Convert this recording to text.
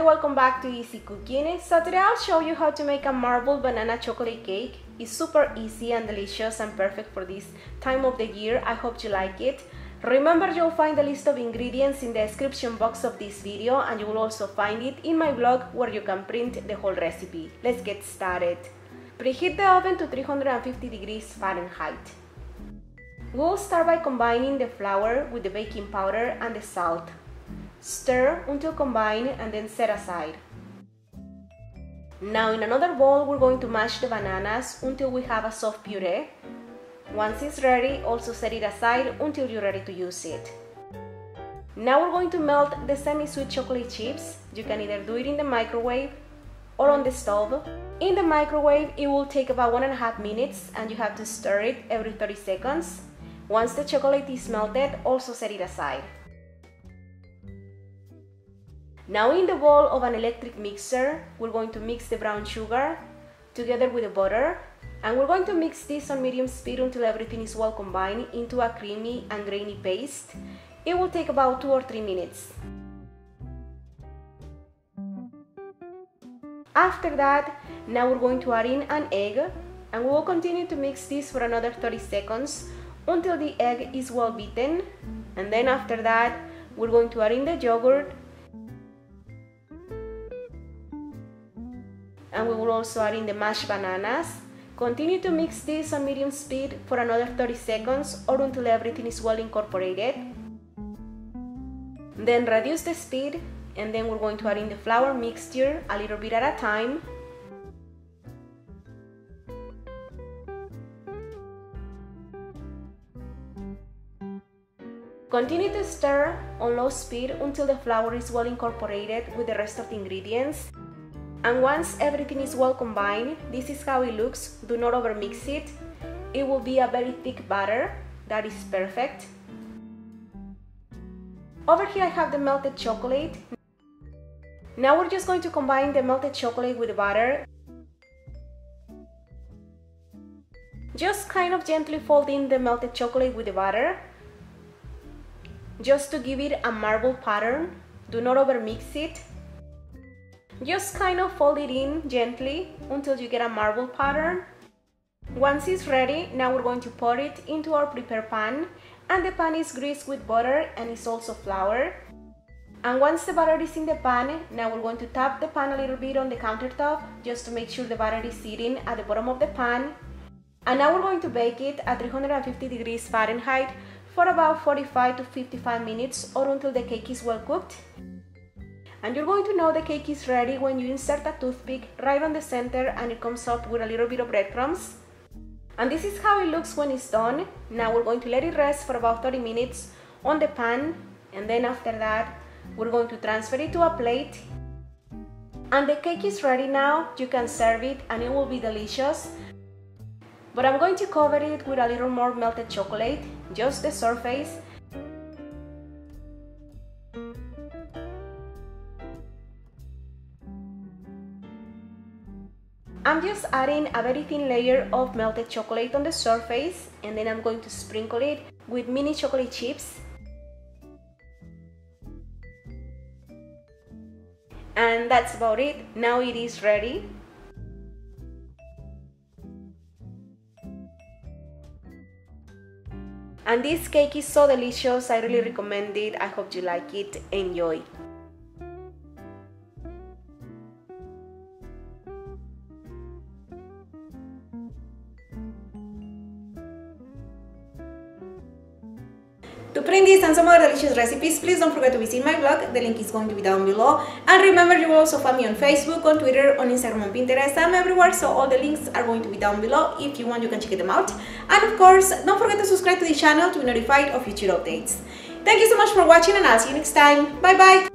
Welcome back to Easy Cooking. So today I'll show you how to make a marble banana chocolate cake. It's super easy and delicious and perfect for this time of the year. I hope you like it. Remember, you'll find the list of ingredients in the description box of this video, and you will also find it in my blog where you can print the whole recipe. Let's get started. Preheat the oven to 350 degrees Fahrenheit. We'll start by combining the flour with the baking powder and the salt. Stir until combined and then set aside. Now in another bowl we're going to mash the bananas until we have a soft puree. Once it's ready, also set it aside until you're ready to use it. Now we're going to melt the semi-sweet chocolate chips. You can either do it in the microwave or on the stove. In the microwave it will take about 1.5 minutes and you have to stir it every 30 seconds. Once the chocolate is melted, also set it aside. Now in the bowl of an electric mixer, we're going to mix the brown sugar together with the butter, and we're going to mix this on medium speed until everything is well combined into a creamy and grainy paste. It will take about 2 or 3 minutes. After that, now we're going to add in an egg, and we will continue to mix this for another 30 seconds until the egg is well beaten, and then after that we're going to add in the yogurt, and we will also add in the mashed bananas. Continue to mix this on medium speed for another 30 seconds or until everything is well incorporated. Then reduce the speed, and then we're going to add in the flour mixture a little bit at a time. Continue to stir on low speed until the flour is well incorporated with the rest of the ingredients. And once everything is well combined, this is how it looks. Do not overmix it. It will be a very thick batter. That is perfect. Over here I have the melted chocolate. Now we're just going to combine the melted chocolate with the butter. Just kind of gently fold in the melted chocolate with the butter, just to give it a marble pattern. Do not overmix it. Just kind of fold it in gently until you get a marble pattern. Once it's ready, now we're going to pour it into our prepared pan, and the pan is greased with butter and it's also flour. And once the butter is in the pan, now we're going to tap the pan a little bit on the countertop just to make sure the butter is sitting at the bottom of the pan. And now we're going to bake it at 350 degrees Fahrenheit for about 45 to 55 minutes or until the cake is well cooked. And you're going to know the cake is ready when you insert a toothpick right on the center and it comes up with a little bit of breadcrumbs. And this is how it looks when it's done. Now we're going to let it rest for about 30 minutes on the pan, and then after that we're going to transfer it to a plate. And the cake is ready now. You can serve it and it will be delicious. But I'm going to cover it with a little more melted chocolate, just the surface. I'm just adding a very thin layer of melted chocolate on the surface, and then I'm going to sprinkle it with mini chocolate chips. And that's about it. Now it is ready. And this cake is so delicious. I really recommend it. I hope you like it. Enjoy. To print this and some other delicious recipes, please don't forget to visit my blog. The link is going to be down below. And remember, you will also find me on Facebook, on Twitter, on Instagram, on Pinterest. I'm everywhere, so all the links are going to be down below. If you want, you can check them out. And of course, don't forget to subscribe to the channel to be notified of future updates. Thank you so much for watching, and I'll see you next time. Bye bye!